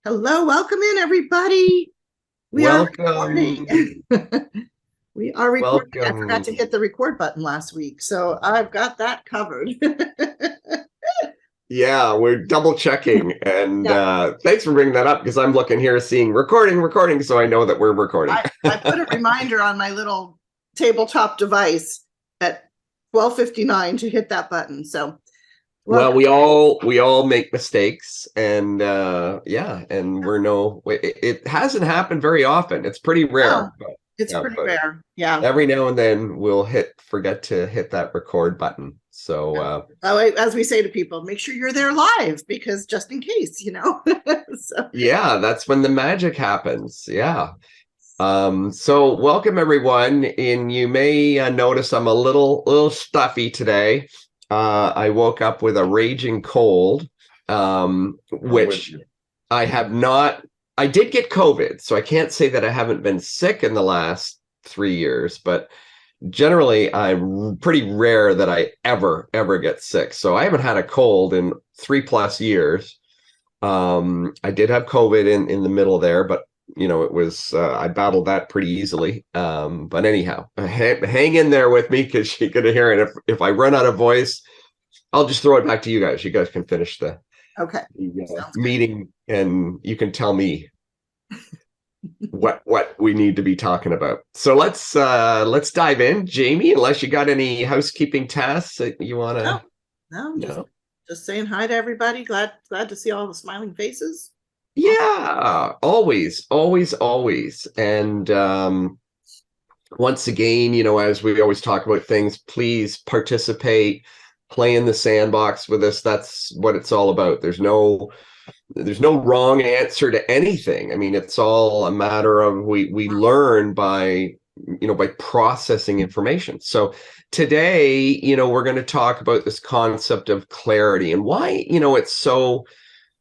Hello, welcome in everybody. We are recording. Welcome, We are recording. I forgot to welcome. hit the record button last week, so I've got that covered. Yeah, we're double checking, and Yeah, thanks for bringing that up because I'm looking here, seeing recording, so I know that we're recording. I put a reminder on my little tabletop device at 12:59 to hit that button. So Well, welcome. we all make mistakes, and yeah, and it hasn't happened very often. It's pretty Oh, rare, but it's yeah, pretty but rare. Yeah. every now and then we'll forget to hit that record button. So Oh, as we say to people, make sure you're there live because just in case. So yeah, that's when the magic happens. Yeah. So welcome everyone, and you may notice I'm a little stuffy today. I woke up with a raging cold, which I have not. I did get COVID, so I can't say that I haven't been sick in the last 3 years, but generally I'm pretty rare that I ever get sick. So I haven't had a cold in 3+ years. I did have COVID in the middle there, but it was I battled that pretty easily. But anyhow, hang in there with me because you're gonna hear it. If I run out of voice, I'll just throw it back to you guys. You guys can finish okay, the sounds good. meeting, and you can tell me what we need to be talking about. So let's dive in, Jamie. Unless you got any housekeeping tasks that you want No, to, no, just no. just saying hi to everybody. Glad to see all the smiling faces. Awesome. Yeah, always. And once again, as we always talk about things, please participate, play in the sandbox with us. That's what it's all about. There's no wrong answer to anything. I mean, it's all a matter of we learn by processing information. So today, we're going to talk about this concept of clarity and why, it's so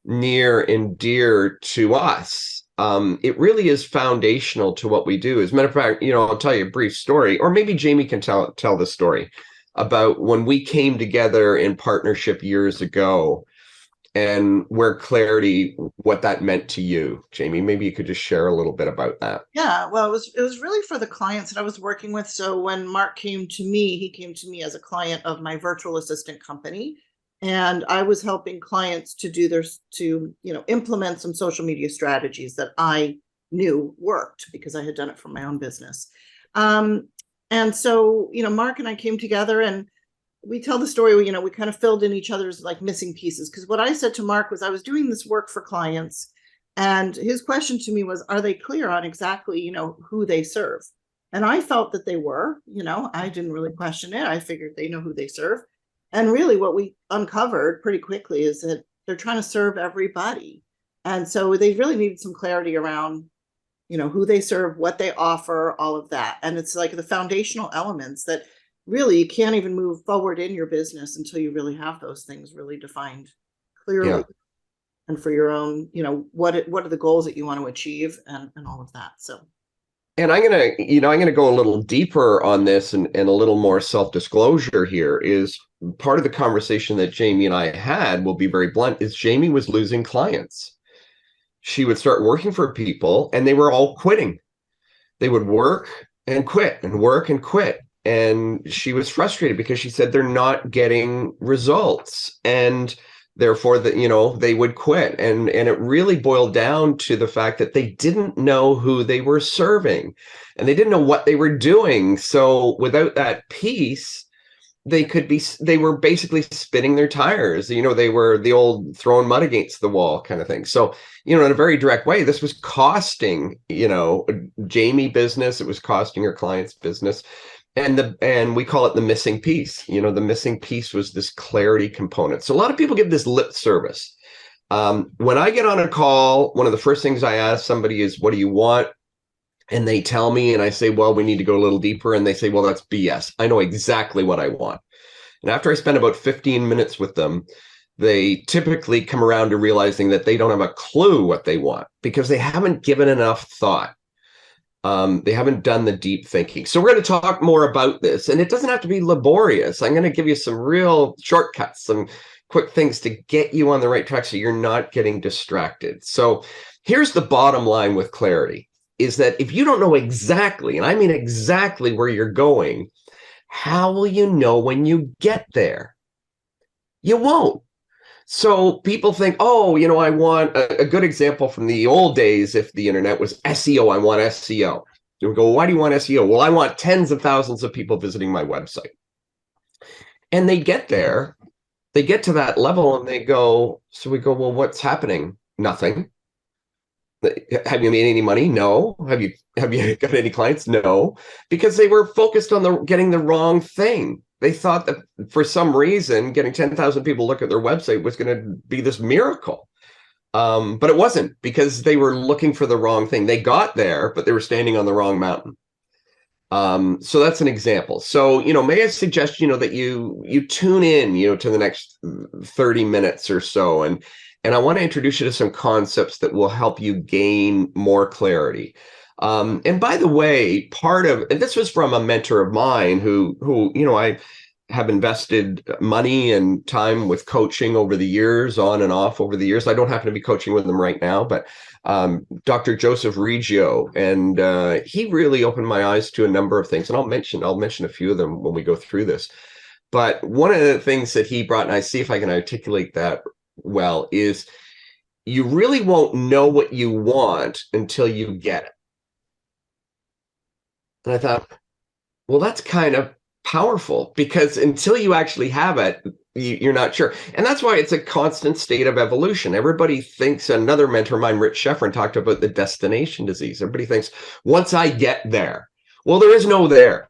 near and dear to us. It really is foundational to what we do. As a matter of fact, I'll tell you a brief story, or maybe Jamie can tell the story about when we came together in partnership years ago, and where clarity, what that meant to you. Jamie, maybe you could just share a little bit about that. Yeah, well, it was really for the clients that I was working with. So when Mark came to me, he came to me as a client of my virtual assistant company, and I was helping clients to do their to implement some social media strategies that I knew worked because I had done it for my own business. Um, and so Mark and I came together and we tell the story. We kind of filled in each other's like missing pieces because what I said to Mark was I was doing this work for clients, and his question to me was, are they clear on exactly who they serve? And I felt that they were. I didn't really question it. I figured they know who they serve. And really what we uncovered pretty quickly is that they're trying to serve everybody, and so they really needed some clarity around who they serve, what they offer, all of that. And it's like the foundational elements that really you can't even move forward in your business until you really have those things really defined clearly, Yeah. and for your own, what are the goals that you want to achieve, and all of that. So And I'm gonna go a little deeper on this, and a little more self-disclosure here is part of the conversation that Jamie and I had, will be very blunt, is Jamie was losing clients. She would start working for people and they were all quitting. They would work and quit and work and quit. And she was frustrated because she said they're not getting results. And therefore they would quit. And it really boiled down to the fact that they didn't know who they were serving and they didn't know what they were doing. So without that piece, they were basically spinning their tires. They were the old throwing mud against the wall kind of thing. So in a very direct way, this was costing Jamie business. It was costing her clients business. And we call it the missing piece. The missing piece was this clarity component. So a lot of people give this lip service. When I get on a call, one of the first things I ask somebody is, what do you want? And they tell me, and I say, well, we need to go a little deeper. And they say, well, that's BS. I know exactly what I want. And after I spend about 15 minutes with them, they typically come around to realizing that they don't have a clue what they want because they haven't given enough thought. They haven't done the deep thinking. So we're going to talk more about this, and it doesn't have to be laborious. I'm going to give you some real shortcuts, some quick things to get you on the right track so you're not getting distracted. So here's the bottom line with clarity, is that if you don't know exactly, and I mean exactly where you're going, how will you know when you get there? You won't. So people think, oh, I want a good example from the old days. If the internet was SEO, I want SEO. You would go, well, why do you want SEO? Well, I want tens of thousands of people visiting my website. And they get there, they get to that level and they go, so we go, well, what's happening? Nothing. Have you made any money? No. Have you got any clients? No. Because they were focused on getting the wrong thing. They thought that for some reason, getting 10,000 people look at their website was going to be this miracle. But it wasn't, because they were looking for the wrong thing. They got there, but they were standing on the wrong mountain. So that's an example. So, may I suggest, that you tune in, to the next 30 minutes or so. And I want to introduce you to some concepts that will help you gain more clarity. And by the way, and this was from a mentor of mine who, I have invested money and time with coaching over the years, on and off over the years. I don't happen to be coaching with them right now, but Dr. Joseph Reggio, and he really opened my eyes to a number of things. And I'll mention a few of them when we go through this. But one of the things that he brought, and I see if I can articulate that well, is you really won't know what you want until you get it. And I thought, well, that's kind of powerful, because until you actually have it, you're not sure. And that's why it's a constant state of evolution. Everybody thinks, another mentor of mine, Rich Sheffrin, talked about the destination disease. Everybody thinks, once I get there. Well, there is no there.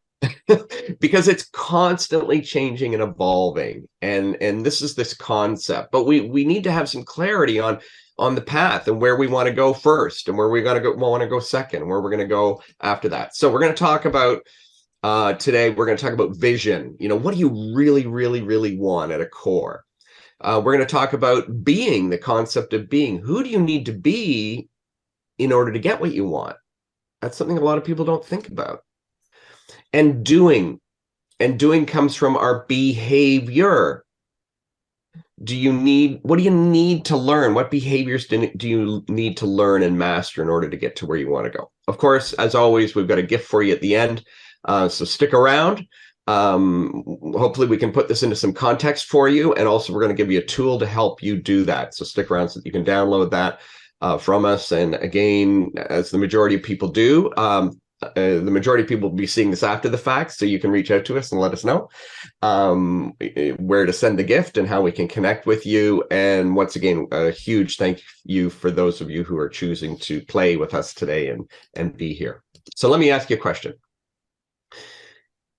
Because it's constantly changing and evolving. And this is this concept. But we need to have some clarity on the path, and where we want to go first, and where we want to go second, and where we're going to go after that. So we're going to talk about today, we're going to talk about vision. What do you really, really, really want at a core? We're going to talk about being, the concept of being. Who do you need to be in order to get what you want? That's something a lot of people don't think about. And doing comes from our behavior. What do you need to learn? What behaviors do you need to learn and master in order to get to where you want to go? Of course, as always, we've got a gift for you at the end. So stick around. Hopefully we can put this into some context for you. And also we're going to give you a tool to help you do that. So stick around so that you can download that from us. And again, as the majority of people do, the majority of people will be seeing this after the fact, so you can reach out to us and let us know where to send the gift and how we can connect with you. And once again, a huge thank you for those of you who are choosing to play with us today and be here. So let me ask you a question.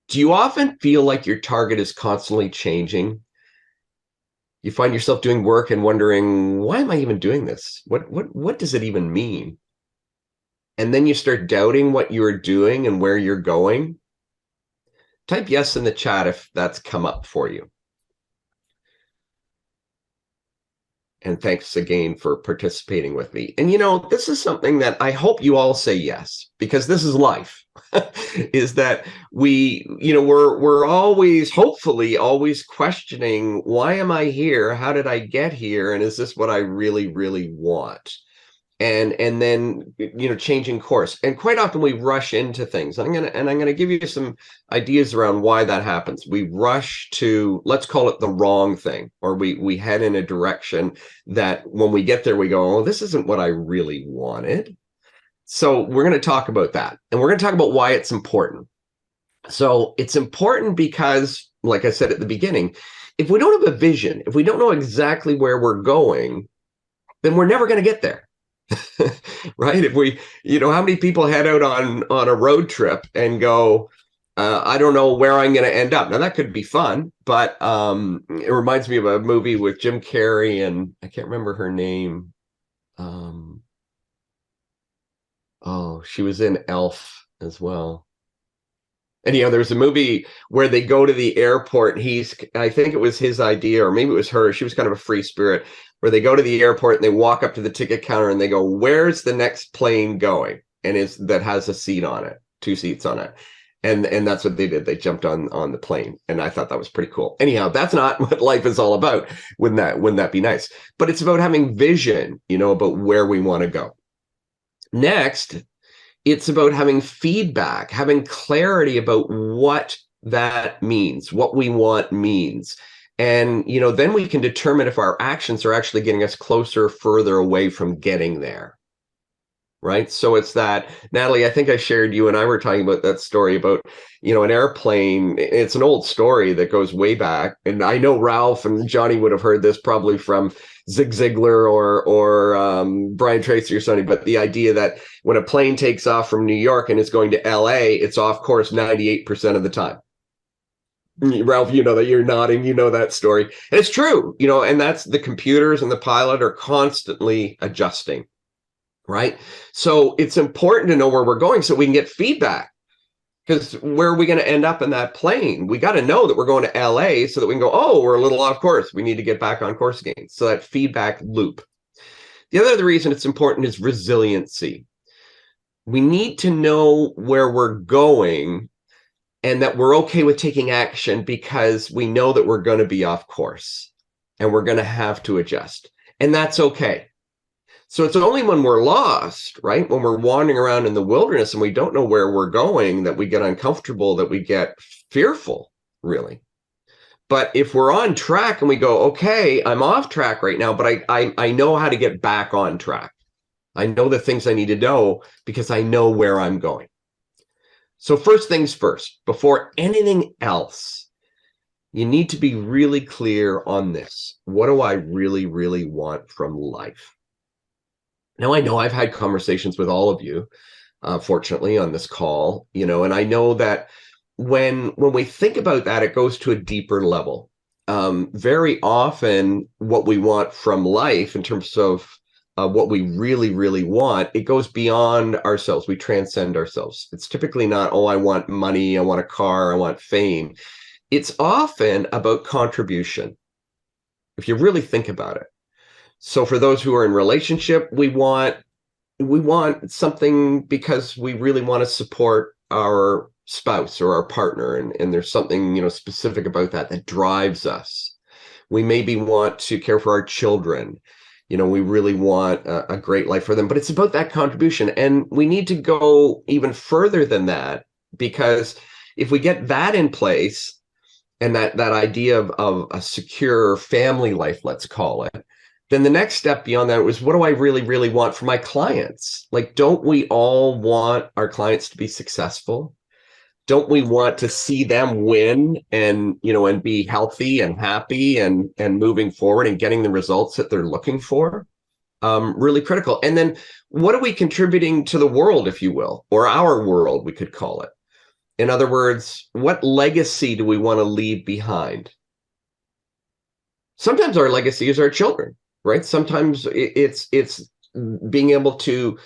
Do you often feel like your target is constantly changing? You find yourself doing work and wondering, why am I even doing this? What does it even mean? And then you start doubting what you're doing and where you're going. Type yes in the chat if that's come up for you. And thanks again for participating with me. And this is something that I hope you all say yes, because this is life. Is that we're always, hopefully always questioning, why am I here? How did I get here? And is this what I really, really want? And then changing course. And quite often we rush into things. I'm gonna give you some ideas around why that happens. We rush to, let's call it the wrong thing, or we head in a direction that when we get there we go, oh, this isn't what I really wanted. So we're going to talk about that, and we're going to talk about why it's important. So it's important because, like I said at the beginning, if we don't have a vision, if we don't know exactly where we're going, then we're never going to get there. Right? If we, how many people head out on a road trip and go, I don't know where I'm going to end up. Now that could be fun, but it reminds me of a movie with Jim Carrey and I can't remember her name. Oh, she was in Elf as well. Anyhow, there's a movie where they go to the airport. I think it was his idea, or maybe it was her. She was kind of a free spirit, where they go to the airport and they walk up to the ticket counter and they go, where's the next plane going? And that has a seat on it, 2 seats on it. And that's what they did. They jumped on the plane. And I thought that was pretty cool. Anyhow, that's not what life is all about. Wouldn't that be nice? But it's about having vision, about where we want to go. Next, it's about having feedback, having clarity about what that means, what we want means. And, then we can determine if our actions are actually getting us closer or further away from getting there. Right. So it's that, Natalie, I think I shared, you and I were talking about that story about, an airplane. It's an old story that goes way back. And I know Ralph and Johnny would have heard this probably from Zig Ziglar or Brian Tracy or something. But the idea that when a plane takes off from New York and is going to LA, it's off course 98% of the time. Ralph, that you're nodding, that story. And it's true, and that's the computers and the pilot are constantly adjusting. Right. So it's important to know where we're going so we can get feedback, because where are we going to end up in that plane? We got to know that we're going to LA so that we can go, oh, we're a little off course. We need to get back on course again. So that feedback loop. The other reason it's important is resiliency. We need to know where we're going and that we're okay with taking action because we know that we're going to be off course and we're going to have to adjust. And that's okay. So it's only when we're lost, right? When we're wandering around in the wilderness and we don't know where we're going, that we get uncomfortable, that we get fearful, really. But if we're on track and we go, okay, I'm off track right now, but I know how to get back on track. I know the things I need to know because I know where I'm going. So first things first, before anything else, you need to be really clear on this. What do I really, really want from life? Now, I know I've had conversations with all of you, fortunately, on this call, and I know that when we think about that, it goes to a deeper level. Very often, what we want from life in terms of what we really, really want, it goes beyond ourselves. We transcend ourselves. It's typically not, oh, I want money, I want a car, I want fame. It's often about contribution, if you really think about it. So for those who are in relationship, we want something because we really want to support our spouse or our partner, and there's something specific about that drives us. We maybe want to care for our children. We really want a great life for them, but it's about that contribution. And we need to go even further than that, because if we get that in place and that idea of a secure family life, let's call it, then the next step beyond that was, what do I really, really want for my clients? Like, don't we all want our clients to be successful? Don't we want to see them win and be healthy and happy and moving forward and getting the results that they're looking for? Really critical. And then what are we contributing to the world, if you will, or our world, we could call it? In other words, what legacy do we want to leave behind? Sometimes our legacy is our children. Right? Sometimes it's being able to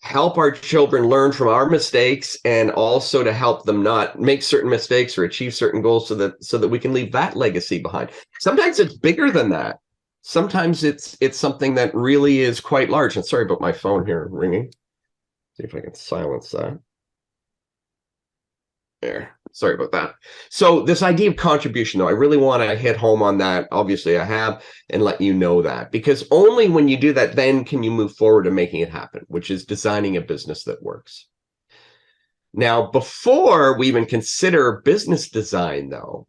help our children learn from our mistakes, and also to help them not make certain mistakes or achieve certain goals so that we can leave that legacy behind. Sometimes it's bigger than that. Sometimes it's something that really is quite large. And sorry about my phone here ringing. See if I can silence that. There. Sorry about that. So this idea of contribution, though, I really want to hit home on that. Obviously, I have, and let you know that, because only when you do that, then can you move forward to making it happen, which is designing a business that works. Now, before we even consider business design, though,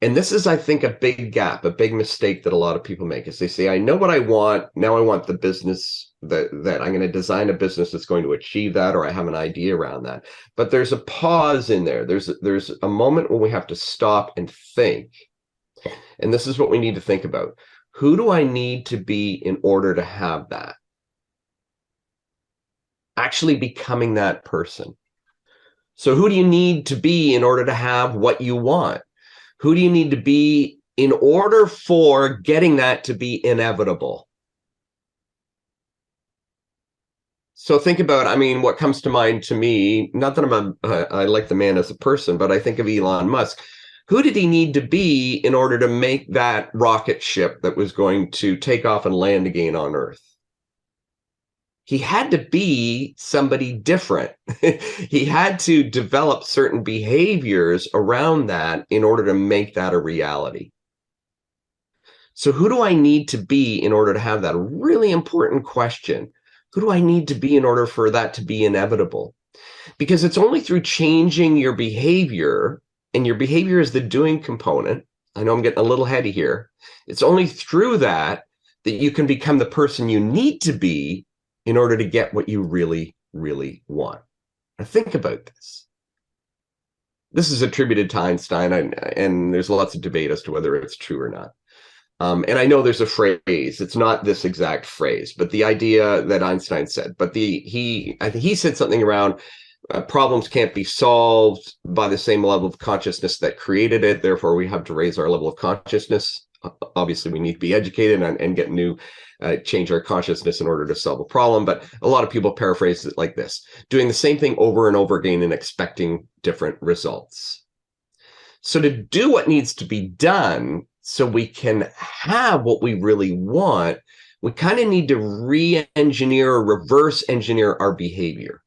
and this is, I think, a big gap, a big mistake that a lot of people make, is they say, I know what I want. Now I want the business that I'm going to design a business that's going to achieve that, or I have an idea around that. But there's a pause in there. There's a moment when we have to stop and think. And this is what we need to think about. Who do I need to be in order to have that? Actually becoming that person. So who do you need to be in order to have what you want? Who do you need to be in order for getting that to be inevitable? So think about, what comes to mind to me, not that I like the man as a person, but I think of Elon Musk. Who did he need to be in order to make that rocket ship that was going to take off and land again on Earth? he had to be somebody different. He had to develop certain behaviors around that in order to make that a reality. So who do I need to be in order to have that? A really important question. Who do I need to be in order for that to be inevitable? Because it's only through changing your behavior, and your behavior is the doing component. I know I'm getting a little heady here. It's only through that that you can become the person you need to be in order to get what you really, really want. Now think about this. This is attributed to Einstein, and there's lots of debate as to whether it's true or not. And I know there's a phrase, it's not this exact phrase, but the idea that Einstein said, but I think he said something around problems can't be solved by the same level of consciousness that created it. Therefore, we have to raise our level of consciousness. Obviously, we need to be educated and get change our consciousness in order to solve a problem. But a lot of people paraphrase it like this: doing the same thing over and over again and expecting different results. So to do what needs to be done so we can have what we really want, we kind of need to re-engineer or reverse engineer our behavior.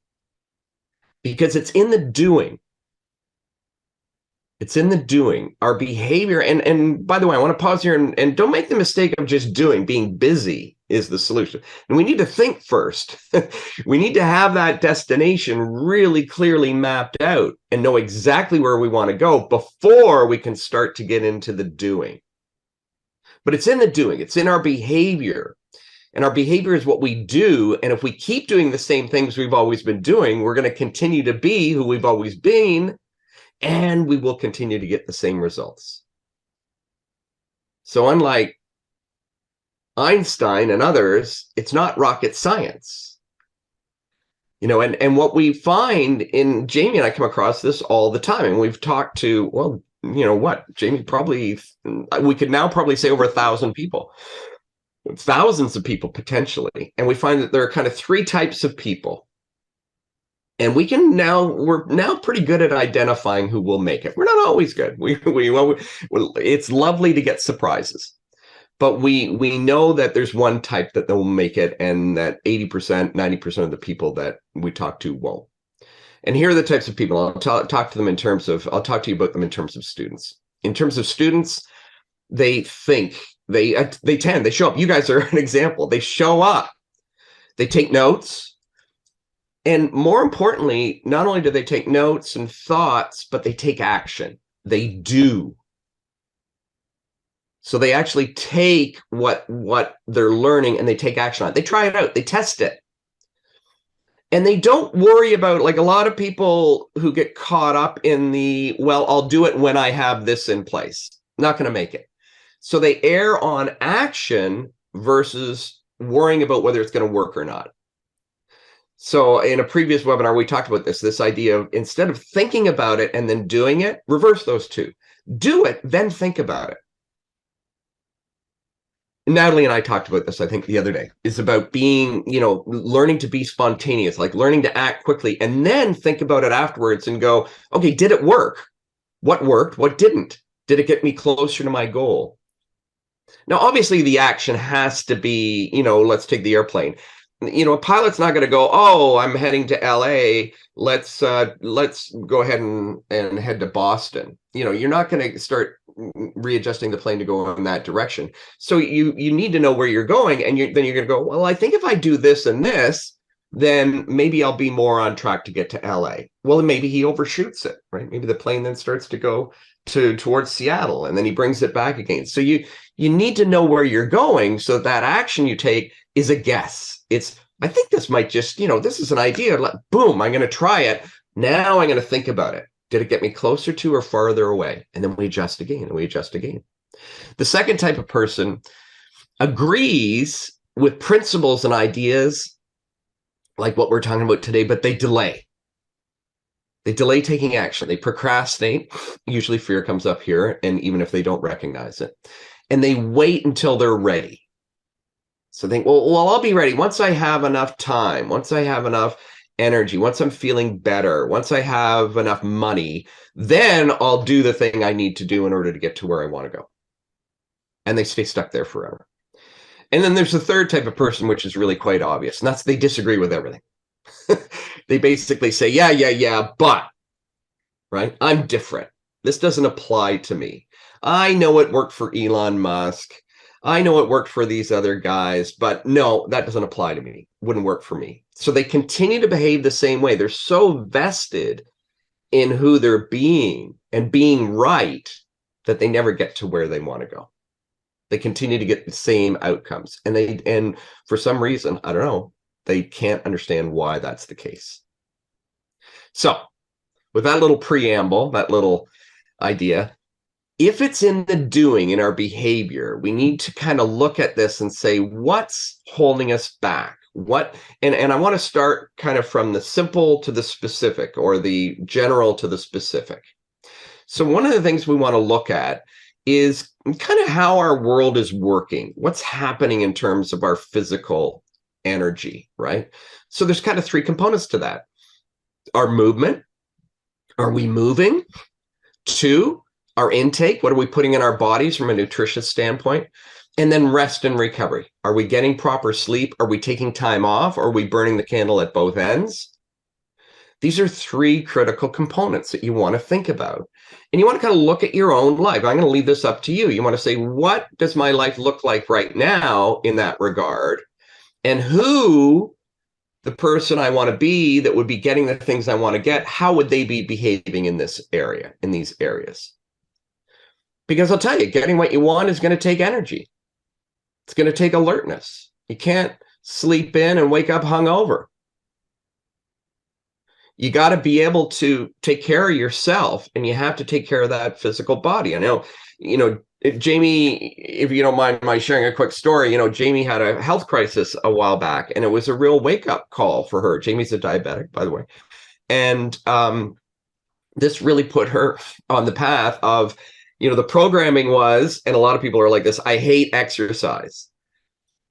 Because it's in the doing. It's in the doing, our behavior. And by the way, I want to pause here and don't make the mistake of just doing. Being busy is the solution. And we need to think first. We need to have that destination really clearly mapped out and know exactly where we want to go before we can start to get into the doing. But it's in the doing. It's in our behavior. And our behavior is what we do. And if we keep doing the same things we've always been doing, we're going to continue to be who we've always been, and we will continue to get the same results. So unlike Einstein and others, it's not rocket science. And what we find in Jamie, and I come across this all the time, and we've talked to, well, Jamie, we could now probably say over 1,000 people. Thousands of people potentially. And we find that there are kind of three types of people. And we're now pretty good at identifying who will make it. We're not always good. It's lovely to get surprises. But we know that there's one type that will make it, and that 80%, 90% of the people that we talk to won't. And here are the types of people. I'll talk to you about them in terms of students. In terms of students, they think, they show up. You guys are an example. They show up, they take notes. And more importantly, not only do they take notes and thoughts, but they take action. They do. So they actually take what they're learning and they take action on it. They try it out. They test it. And they don't worry about, like a lot of people who get caught up in well, I'll do it when I have this in place. Not going to make it. So they err on action versus worrying about whether it's going to work or not. So in a previous webinar, we talked about this idea of, instead of thinking about it and then doing it, reverse those two. Do it, then think about it. Natalie and I talked about this, I think, the other day. It's about being, learning to be spontaneous, like learning to act quickly, and then think about it afterwards and go, okay, did it work? What worked? What didn't? Did it get me closer to my goal? Now, obviously, the action has to be, let's take the airplane. A pilot's not going to go, oh, I'm heading to LA. Let's go ahead and head to Boston. You're not going to start readjusting the plane to go in that direction. So you need to know where you're going, and then you're going to go, well, I think if I do this and this, then maybe I'll be more on track to get to LA. Well, maybe he overshoots it, right? Maybe the plane then starts to go towards Seattle, and then he brings it back again. So you need to know where you're going, so that action you take is a guess. I think this might just, this is an idea. Boom, I'm going to try it. Now I'm going to think about it. Did it get me closer to or farther away? And then we adjust again, and we adjust again. The second type of person agrees with principles and ideas like what we're talking about today, but they delay. They delay taking action. They procrastinate. Usually fear comes up here, and even if they don't recognize it. And they wait until they're ready. So think, well, I'll be ready once I have enough time, once I have enough energy, once I'm feeling better, once I have enough money, then I'll do the thing I need to do in order to get to where I want to go. And they stay stuck there forever. And then there's the third type of person, which is really quite obvious, and that's they disagree with everything. They basically say, yeah, but, right? I'm different. This doesn't apply to me. I know it worked for Elon Musk. I know it worked for these other guys, but no, that doesn't apply to me. Wouldn't work for me. So they continue to behave the same way. They're so vested in who they're being and being right that they never get to where they want to go. They continue to get the same outcomes. And for some reason, I don't know, they can't understand why that's the case. So with that little preamble, that little idea, if it's in the doing, in our behavior, we need to kind of look at this and say, what's holding us back? And I want to start kind of from the simple to the specific, or the general to the specific. So one of the things we want to look at is kind of how our world is working. What's happening in terms of our physical energy, right? So there's kind of three components to that. Our movement. Are we moving? 2, our intake. What are we putting in our bodies from a nutritious standpoint? And then rest and recovery. Are we getting proper sleep? Are we taking time off? Or are we burning the candle at both ends? These are 3 critical components that you want to think about. And you want to kind of look at your own life. I'm going to leave this up to you. You want to say, what does my life look like right now in that regard? And who, the person I want to be that would be getting the things I want to get, how would they be behaving in this area, in these areas? Because I'll tell you, getting what you want is going to take energy. It's going to take alertness. You can't sleep in and wake up hungover. You got to be able to take care of yourself, and you have to take care of that physical body. I know, Jamie, if you don't mind my sharing a quick story, Jamie had a health crisis a while back, and it was a real wake-up call for her. Jamie's a diabetic, by the way. And this really put her on the path of, the programming was, and a lot of people are like this, I hate exercise.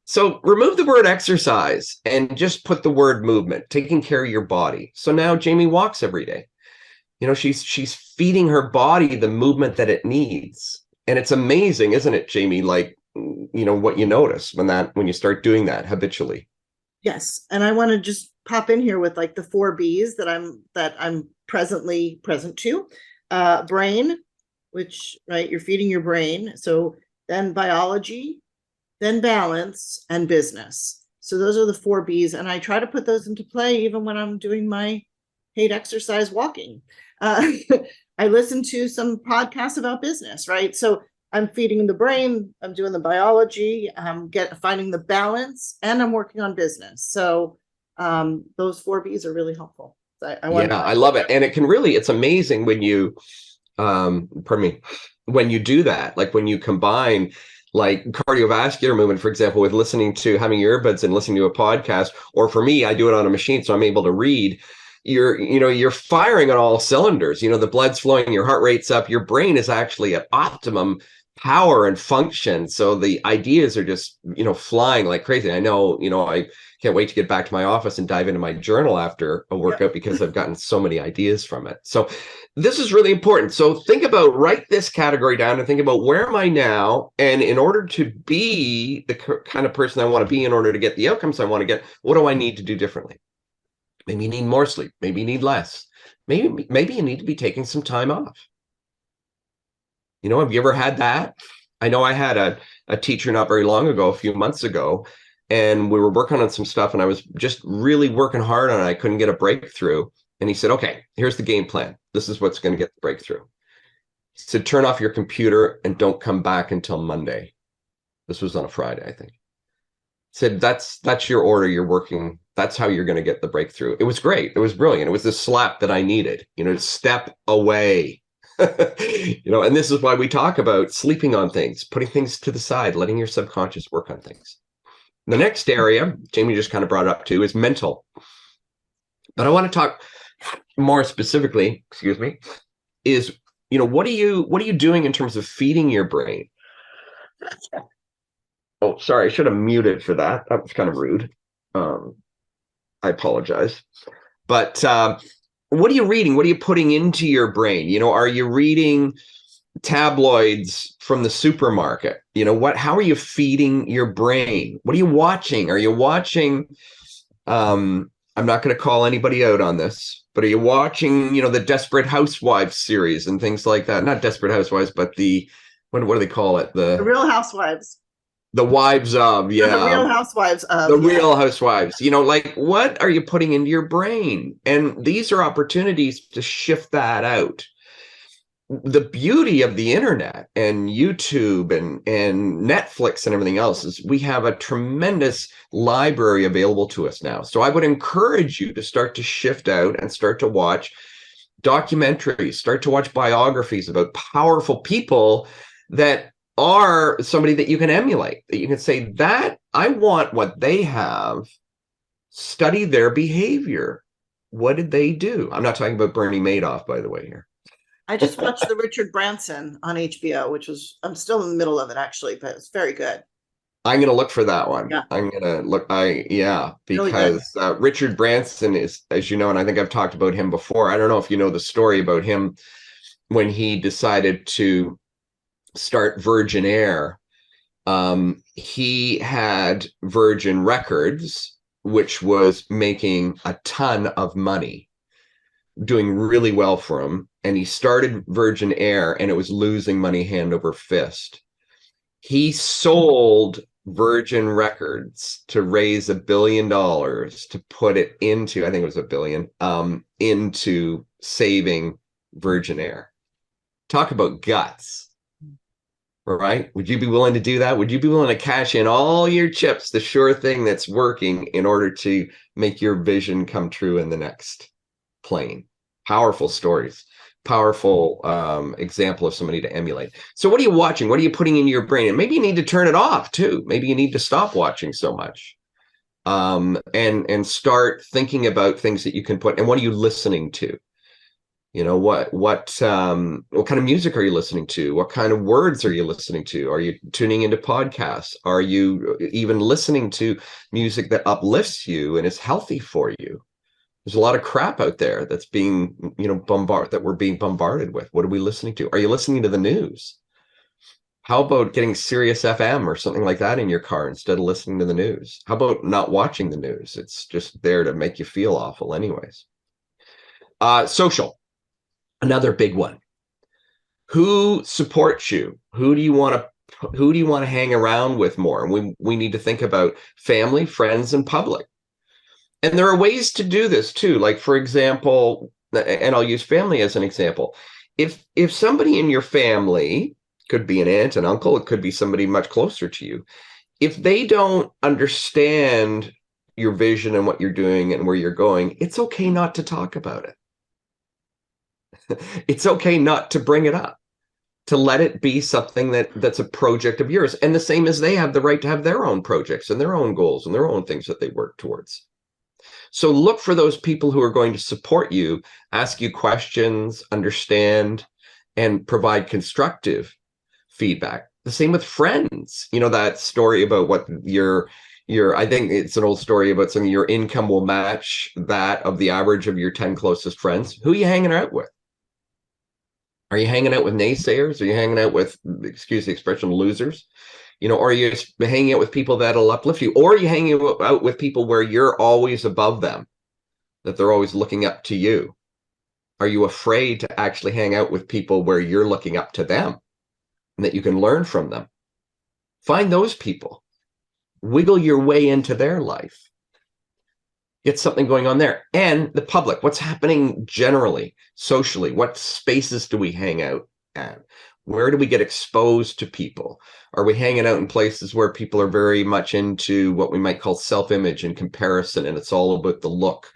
So remove the word exercise and just put the word movement, taking care of your body. So now Jamie walks every day. She's feeding her body the movement that it needs. And it's amazing, isn't it, Jamie? Like, what you notice when you start doing that habitually. Yes. And I want to just pop in here with like the 4 B's that I'm presently present to. Brain, which, right, you're feeding your brain. So then biology, then balance, and business. So those are the 4 B's. And I try to put those into play even when I'm doing my hate exercise walking. I listen to some podcasts about business, right? So I'm feeding the brain, I'm doing the biology, I'm finding the balance, and I'm working on business. So those 4 B's are really helpful. I love it. And it's amazing when you, when you do that, like when you combine like cardiovascular movement, for example, with having earbuds and listening to a podcast, or for me, I do it on a machine, so I'm able to read. You're firing on all cylinders. The blood's flowing, your heart rate's up, your brain is actually at optimum power and function. So the ideas are just, flying like crazy. I know, I can't wait to get back to my office and dive into my journal after a workout because I've gotten so many ideas from it. So this is really important. So write this category down and think about, where am I now? And in order to be the kind of person I want to be, in order to get the outcomes I want to get, what do I need to do differently? Maybe you need more sleep. Maybe you need less. Maybe you need to be taking some time off. Have you ever had that? I know I had a teacher not very long ago, a few months ago, and we were working on some stuff, and I was just really working hard on it. I couldn't get a breakthrough. And he said, okay, here's the game plan. This is what's going to get the breakthrough. He said, turn off your computer and don't come back until Monday. This was on a Friday, I think. He said, that's your order. You're working. That's how you're going to get the breakthrough. It was great. It was brilliant. It was the slap that I needed, to step away. And this is why we talk about sleeping on things, putting things to the side, letting your subconscious work on things. The next area, Jamie just kind of brought it up too, is mental. But I want to talk more specifically, is, what are you doing in terms of feeding your brain? Oh, sorry, I should have muted for that. That was kind of rude. I apologize. But what are you reading? What are you putting into your brain? Are you reading tabloids from the supermarket. You know, how are you feeding your brain? What are you watching? Are you watching, I'm not going to call anybody out on this, but are you watching, the Desperate Housewives series and things like that? Not Desperate Housewives, but what do they call it? The Real Housewives. The wives of, Yeah, the Real Housewives of, the Real Housewives. Like, what are you putting into your brain? And these are opportunities to shift that out. The beauty of the internet and YouTube and Netflix and everything else is we have a tremendous library available to us now. So I would encourage you to start to shift out and start to watch documentaries, start to watch biographies about powerful people that are somebody that you can emulate, that you can say that I want what they have, study their behavior. What did they do? I'm not talking about Bernie Madoff, by the way, here. I just watched the Richard Branson on HBO, I'm still in the middle of it actually, but it's very good. I'm going to look for that one. Yeah. I'm going to look. Because really Richard Branson is, as you know, and I think I've talked about him before. I don't know if you know the story about him when he decided to start Virgin Air. He had Virgin Records, which was making a ton of money, doing really well for him. And he started Virgin Air and it was losing money hand over fist. He sold Virgin Records to raise $1 billion to put it into, I think it was $1 billion, into saving Virgin Air. Talk about guts, right? Would you be willing to do that? Would you be willing to cash in all your chips, the sure thing that's working, in order to make your vision come true in the next plane? Powerful stories. Powerful example of somebody to emulate. So what are you watching? What are you putting in your brain? And maybe you need to turn it off too. Maybe you need to stop watching so much, and start thinking about things that you can put. And what are you listening to? What kind of music are you listening to? What kind of words are you listening to? Are you tuning into podcasts? Are you even listening to music that uplifts you and is healthy for you? There's a lot of crap out there that's being, we're being bombarded with. What are we listening to? Are you listening to the news? How about getting Sirius FM or something like that in your car instead of listening to the news? How about not watching the news? It's just there to make you feel awful anyways. Social, another big one. Who supports you? Who do you want to hang around with more? And we need to think about family, friends, and public. And there are ways to do this too. Like, for example, and I'll use family as an example. If somebody in your family, could be an aunt, an uncle, it could be somebody much closer to you, if they don't understand your vision and what you're doing and where you're going, it's okay not to talk about it. It's okay not to bring it up, to let it be something that's a project of yours. And the same as they have the right to have their own projects and their own goals and their own things that they work towards. So look for those people who are going to support you, ask you questions, understand, and provide constructive feedback. The same with friends. That story about what your I think it's an old story about something, your income will match that of the average of your 10 closest friends. Who are you hanging out with? Are you hanging out with naysayers? Are you hanging out with, excuse the expression, losers? Are you hanging out with people that'll uplift you? Or are you hanging out with people where you're always above them, that they're always looking up to you? Are you afraid to actually hang out with people where you're looking up to them and that you can learn from them? Find those people. Wiggle your way into their life. Get something going on there. And the public, what's happening generally, socially? What spaces do we hang out at? Where do we get exposed to people? Are we hanging out in places where people are very much into what we might call self-image and comparison, and it's all about the look,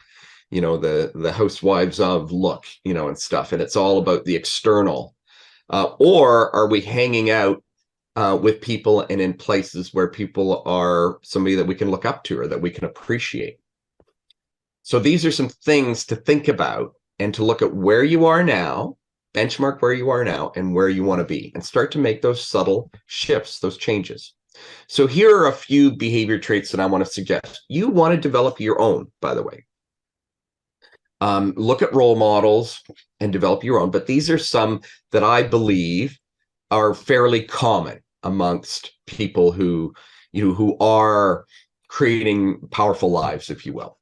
the housewives of look, and stuff, and it's all about the external? Or are we hanging out with people and in places where people are somebody that we can look up to or that we can appreciate? So these are some things to think about and to look at where you are now, benchmark where you are now and where you want to be, and start to make those subtle shifts, those changes. So here are a few behavior traits that I want to suggest. You want to develop your own, by the way. Look at role models and develop your own, but these are some that I believe are fairly common amongst people who, who are creating powerful lives, if you will.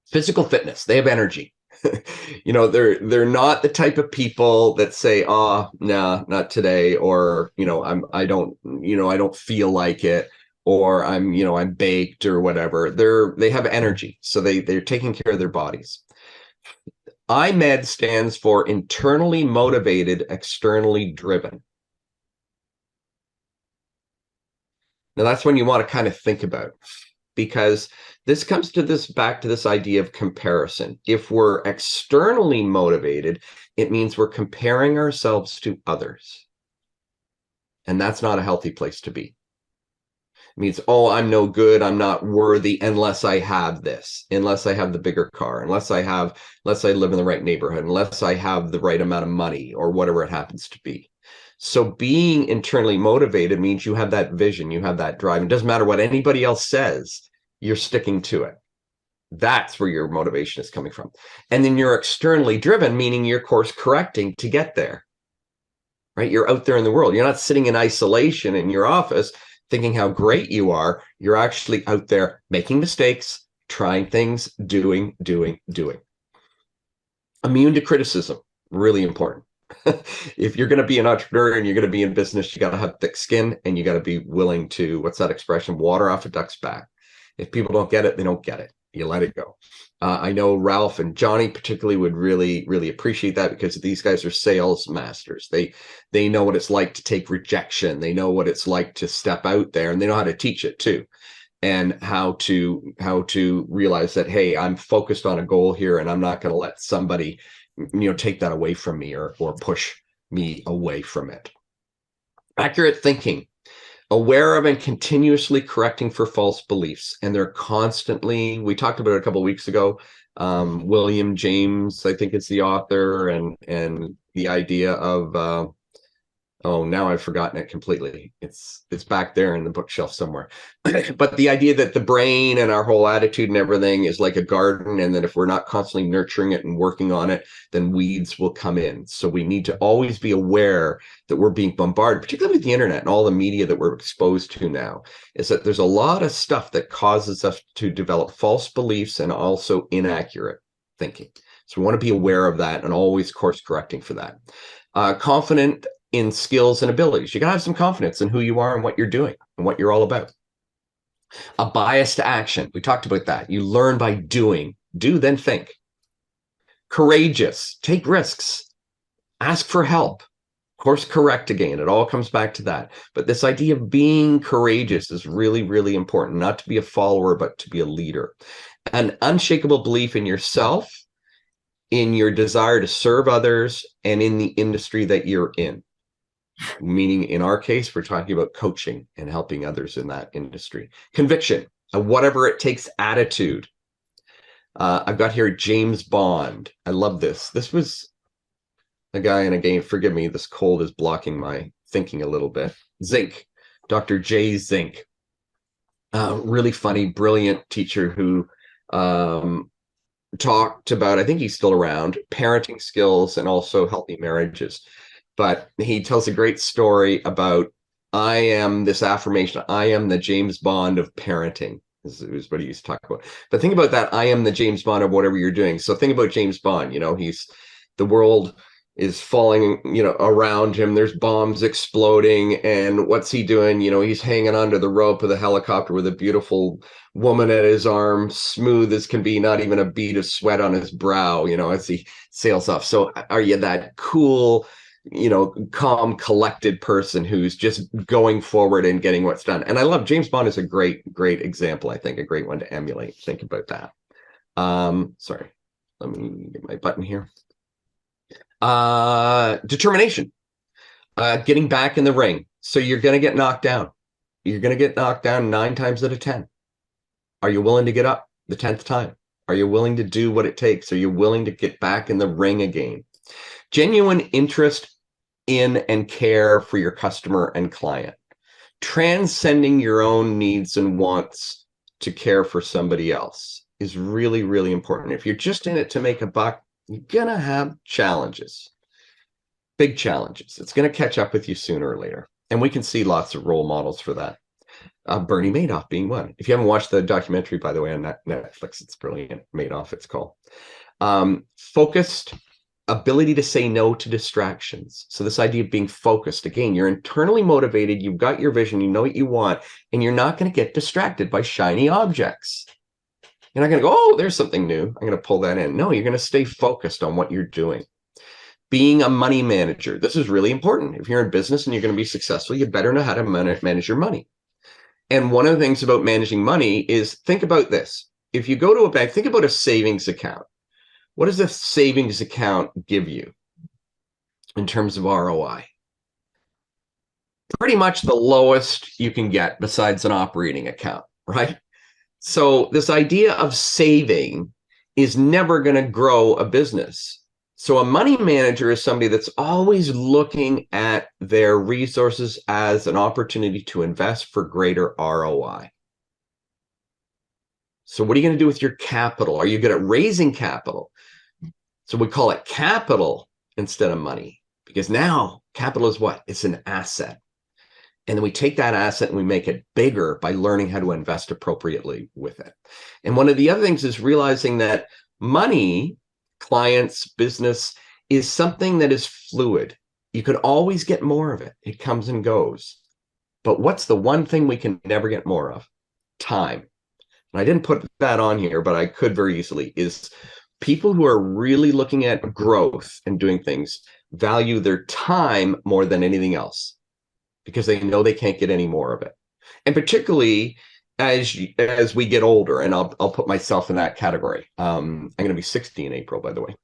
Physical fitness, they have energy. They're not the type of people that say, "Oh, nah, not today," or I don't feel like it, or I'm baked or whatever. They have energy, so they're taking care of their bodies. IMED stands for internally motivated, externally driven. Now that's when you want to kind of think about, because this comes to back to this idea of comparison. If we're externally motivated, it means we're comparing ourselves to others. And that's not a healthy place to be. It means, oh, I'm no good, I'm not worthy unless I have this, unless I have the bigger car, unless I live in the right neighborhood, unless I have the right amount of money, or whatever it happens to be. So being internally motivated means you have that vision, you have that drive. It doesn't matter what anybody else says, you're sticking to it. That's where your motivation is coming from. And then you're externally driven, meaning you're course correcting to get there, right? You're out there in the world. You're not sitting in isolation in your office thinking how great you are. You're actually out there making mistakes, trying things, doing. Immune to criticism, really important. If you're going to be an entrepreneur and you're going to be in business, you got to have thick skin, and you got to be willing to, what's that expression? Water off a duck's back. If people don't get it, they don't get it. You let it go. I know Ralph and Johnny particularly would really, really appreciate that, because these guys are sales masters. They know what it's like to take rejection. They know what it's like to step out there, and they know how to teach it too, and how to realize that, hey, I'm focused on a goal here, and I'm not going to let somebody take that away from me, or push me away from it. Accurate thinking, aware of and continuously correcting for false beliefs. And they're constantly, we talked about it a couple of weeks ago. William James, I think, is the author, and the idea of oh, now I've forgotten it completely. It's back there in the bookshelf somewhere. But the idea that the brain and our whole attitude and everything is like a garden, and that if we're not constantly nurturing it and working on it, then weeds will come in. So we need to always be aware that we're being bombarded, particularly with the internet and all the media that we're exposed to now, is that there's a lot of stuff that causes us to develop false beliefs and also inaccurate thinking. So we want to be aware of that and always course correcting for that. Confident in skills and abilities. You gotta have some confidence in who you are and what you're doing and what you're all about. A bias to action. We talked about that. You learn by doing. Do, then think. Courageous. Take risks. Ask for help. Course correct again. It all comes back to that. But this idea of being courageous is really, really important. Not to be a follower, but to be a leader. An unshakable belief in yourself, in your desire to serve others, and in the industry that you're in. Meaning, in our case, we're talking about coaching and helping others in that industry. Conviction, a whatever it takes attitude. I've got here James Bond. I love this. This was a guy, and again, forgive me, this cold is blocking my thinking a little bit. Zinc, Dr. J. Zinc. Really funny, brilliant teacher who talked about, I think he's still around, parenting skills and also healthy marriages. But he tells a great story about, I am this affirmation, I am the James Bond of parenting, is what he used to talk about. But think about that, I am the James Bond of whatever you're doing. So think about James Bond, the world is falling, around him. There's bombs exploding. And what's he doing? He's hanging onto the rope of the helicopter with a beautiful woman at his arm, smooth as can be, not even a bead of sweat on his brow, as he sails off. So are you that cool, calm, collected person who's just going forward and getting what's done? And I love James Bond is a great example. I think a great one to emulate. Think about that. Sorry, let me get my button here. Determination, getting back in the ring. So you're going to get knocked down. You're going to get knocked down 9 times out of 10. Are you willing to get up the 10th time? Are you willing to do what it takes? Are you willing to get back in the ring again? Genuine interest in and care for your customer and client. Transcending your own needs and wants to care for somebody else is really, really important. If you're just in it to make a buck, you're going to have challenges. big challenges. It's going to catch up with you sooner or later. And we can see lots of role models for that. Bernie Madoff being one. If you haven't watched the documentary, by the way, on Netflix, it's brilliant. Madoff, it's called. Focused ability to say no to distractions. So this idea of being focused, again, you're internally motivated, you've got your vision, you know what you want, and you're not going to get distracted by shiny objects. You're not going to go, oh, there's something new, I'm going to pull that in. No, you're going to stay focused on what you're doing. Being a money manager. This is really important. If you're in business and you're going to be successful, you better know how to manage your money. And one of the things about managing money is, think about this. If you go to a bank, think about a savings account. What does a savings account give you in terms of ROI? Pretty much the lowest you can get besides an operating account, right? So this idea of saving is never going to grow a business. So a money manager is somebody that's always looking at their resources as an opportunity to invest for greater ROI. So what are you going to do with your capital? Are you good at raising capital? So we call it capital instead of money, because now capital is what? It's an asset. And then we take that asset and we make it bigger by learning how to invest appropriately with it. And one of the other things is realizing that money, clients, business, is something that is fluid. You could always get more of it. It comes and goes. But what's the one thing we can never get more of? Time. And I didn't put that on here, but I could very easily, is people who are really looking at growth and doing things value their time more than anything else, because they know they can't get any more of it. And particularly as we get older, and I'll put myself in that category. I'm going to be 60 in April, by the way,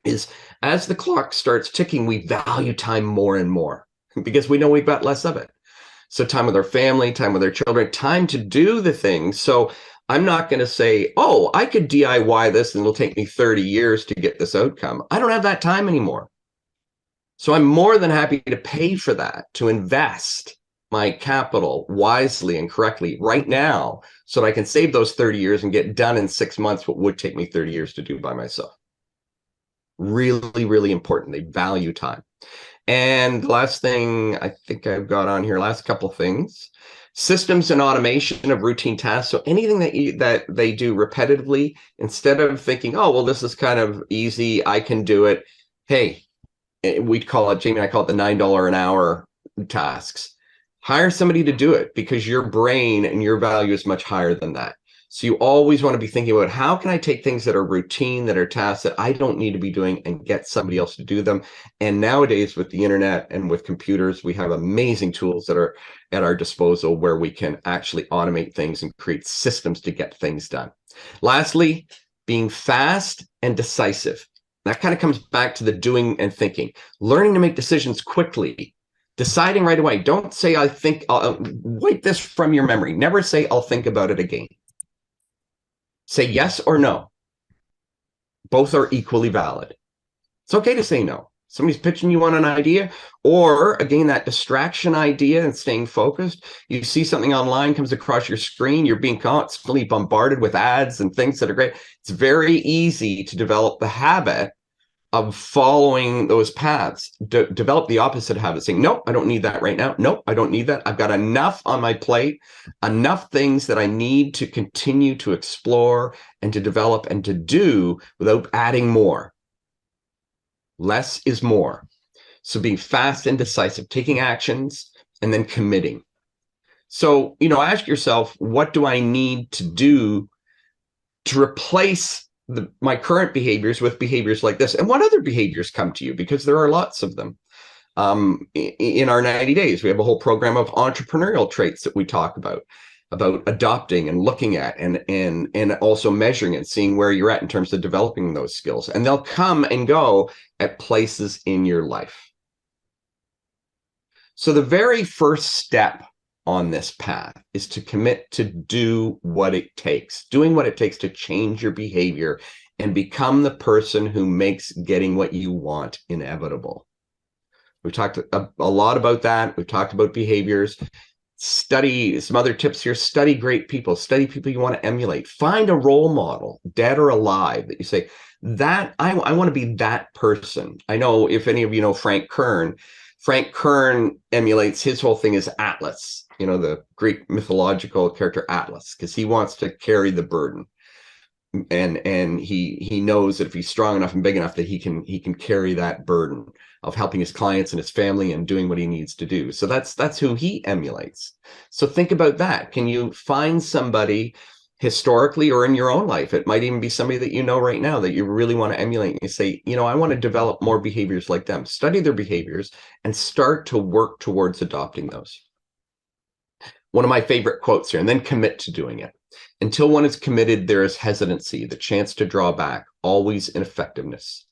is as the clock starts ticking, we value time more and more because we know we've got less of it. So time with our family, time with our children, time to do the things. So I'm not going to say, oh, I could DIY this and it'll take me 30 years to get this outcome. I don't have that time anymore. So I'm more than happy to pay for that, to invest my capital wisely and correctly right now so that I can save those 30 years and get done in 6 months what would take me 30 years to do by myself. Really, really important. They value time. And the last thing I think I've got on here, last couple of things, systems and automation of routine tasks. So anything that they do repetitively, instead of thinking, oh, well, this is kind of easy, I can do it. Hey, we call it, Jamie and I call it the $9 an hour tasks. Hire somebody to do it because your brain and your value is much higher than that. So you always want to be thinking about, how can I take things that are routine, that are tasks that I don't need to be doing, and get somebody else to do them. And nowadays with the internet and with computers, we have amazing tools that are at our disposal where we can actually automate things and create systems to get things done. Lastly, being fast and decisive. That kind of comes back to the doing and thinking, learning to make decisions quickly, deciding right away. Don't say, I think, wipe this from your memory. Never say, I'll think about it again. Say yes or no. Both are equally valid. It's okay to say no. Somebody's pitching you on an idea, or again, that distraction idea and staying focused. You see something online comes across your screen, you're being constantly bombarded with ads and things that are great. It's very easy to develop the habit of following those paths. Develop the opposite habit, saying, nope, I don't need that right now. Nope, I don't need that. I've got enough on my plate, enough things that I need to continue to explore and to develop and to do without adding more. Less is more. So being fast and decisive, taking actions and then committing. So, ask yourself, what do I need to do to replace my current behaviors with behaviors like this? And what other behaviors come to you? Because there are lots of them. In our 90 days, we have a whole program of entrepreneurial traits that we talk about adopting and looking at and also measuring and seeing where you're at in terms of developing those skills. And they'll come and go at places in your life. So the very first step on this path is to commit to do what it takes, doing what it takes to change your behavior and become the person who makes getting what you want inevitable. We've talked a lot about that. We've talked about behaviors. Study some other tips here. Study great people. Study people you want to emulate. Find a role model, dead or alive, that you say, that I want to be that person. I know if any of you know Frank Kern. Frank Kern emulates, his whole thing is Atlas, the Greek mythological character Atlas, because he wants to carry the burden. And he knows that if he's strong enough and big enough that he can carry that burden of helping his clients and his family and doing what he needs to do. So that's who he emulates. So think about that. Can you find somebody historically or in your own life? It might even be somebody that you know right now that you really want to emulate. And you say, I want to develop more behaviors like them. Study their behaviors and start to work towards adopting those. One of my favorite quotes here, and then commit to doing it. Until one is committed, there is hesitancy, the chance to draw back, always ineffectiveness.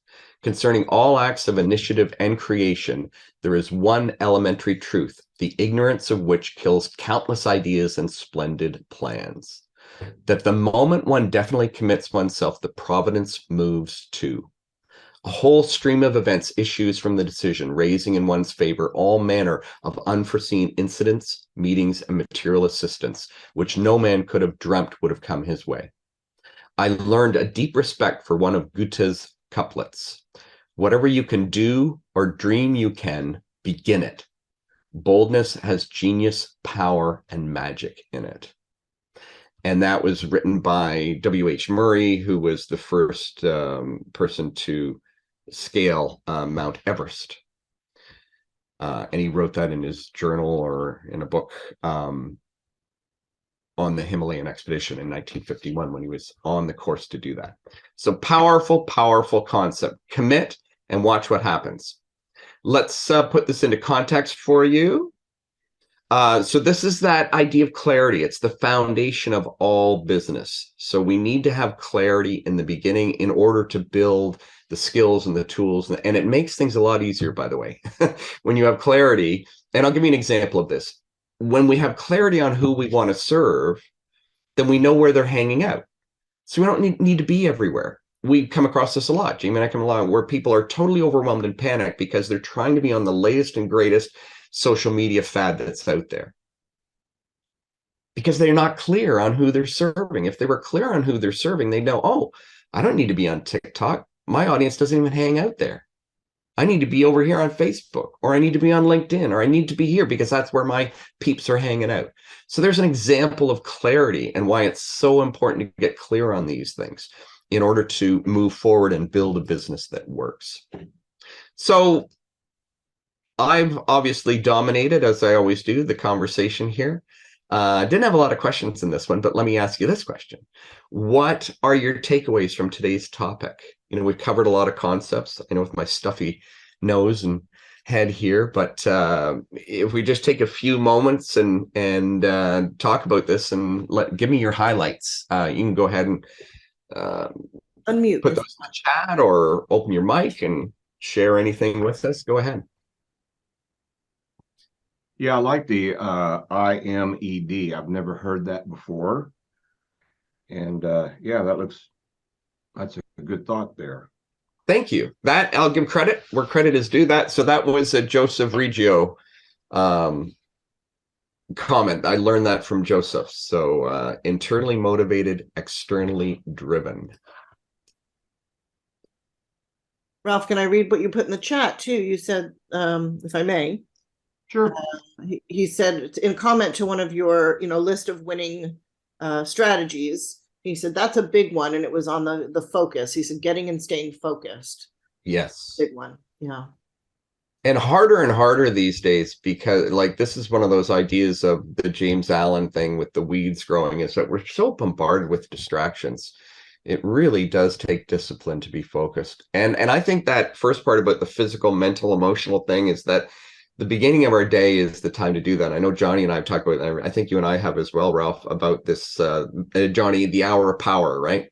Concerning all acts of initiative and creation, there is one elementary truth, the ignorance of which kills countless ideas and splendid plans. That the moment one definitely commits oneself, the providence moves too. A whole stream of events issues from the decision, raising in one's favor all manner of unforeseen incidents, meetings, and material assistance, which no man could have dreamt would have come his way. I learned a deep respect for one of Goethe's couplets. Whatever you can do or dream you can, begin it. Boldness has genius, power, and magic in it. And that was written by W.H. Murray, who was the first person to scale Mount Everest. And he wrote that in his journal or in a book on the Himalayan expedition in 1951 when he was on the course to do that. So powerful, powerful concept. Commit and watch what happens. Let's put this into context for you. So this is that idea of clarity. It's the foundation of all business. So we need to have clarity in the beginning in order to build the skills and the tools. And it makes things a lot easier, by the way, when you have clarity. And I'll give you an example of this. When we have clarity on who we want to serve, then we know where they're hanging out. So we don't need to be everywhere. We come across this a lot. Jamie and I come along where people are totally overwhelmed and panicked because they're trying to be on the latest and greatest social media fad that's out there, because they're not clear on who they're serving. If they were clear on who they're serving, they know, oh, I don't need to be on TikTok. My audience doesn't even hang out there. I need to be over here on Facebook, or I need to be on LinkedIn, or I need to be here because that's where my peeps are hanging out. So there's an example of clarity and why it's so important to get clear on these things in order to move forward and build a business that works. So I've obviously dominated, as I always do, the conversation here. Didn't have a lot of questions in this one, but let me ask you this question. What are your takeaways from today's topic? We've covered a lot of concepts, with my stuffy nose and head here, but if we just take a few moments and talk about this and give me your highlights. You can go ahead and Unmute. Put those in the chat or open your mic and share anything with us. Go ahead. Yeah, I like the IMED. I've never heard that before. And yeah, that's a good thought there. Thank you. That I'll give credit where credit is due. So that was a Joseph Reggio comment. I learned that from Joseph. So internally motivated, externally driven. Ralph, can I read what you put in the chat too? You said, if I may. Sure. He said in comment to one of your, list of winning strategies, he said that's a big one, and it was on the focus. He said getting and staying focused. Yes. Big one. Yeah. And harder these days, because this is one of those ideas of the James Allen thing with the weeds growing, is that we're so bombarded with distractions. It really does take discipline to be focused. And I think that first part about the physical, mental, emotional thing is that the beginning of our day is the time to do that. I know Johnny and I have talked about, I think you and I have as well, Ralph, about this, Johnny, the hour of power, right?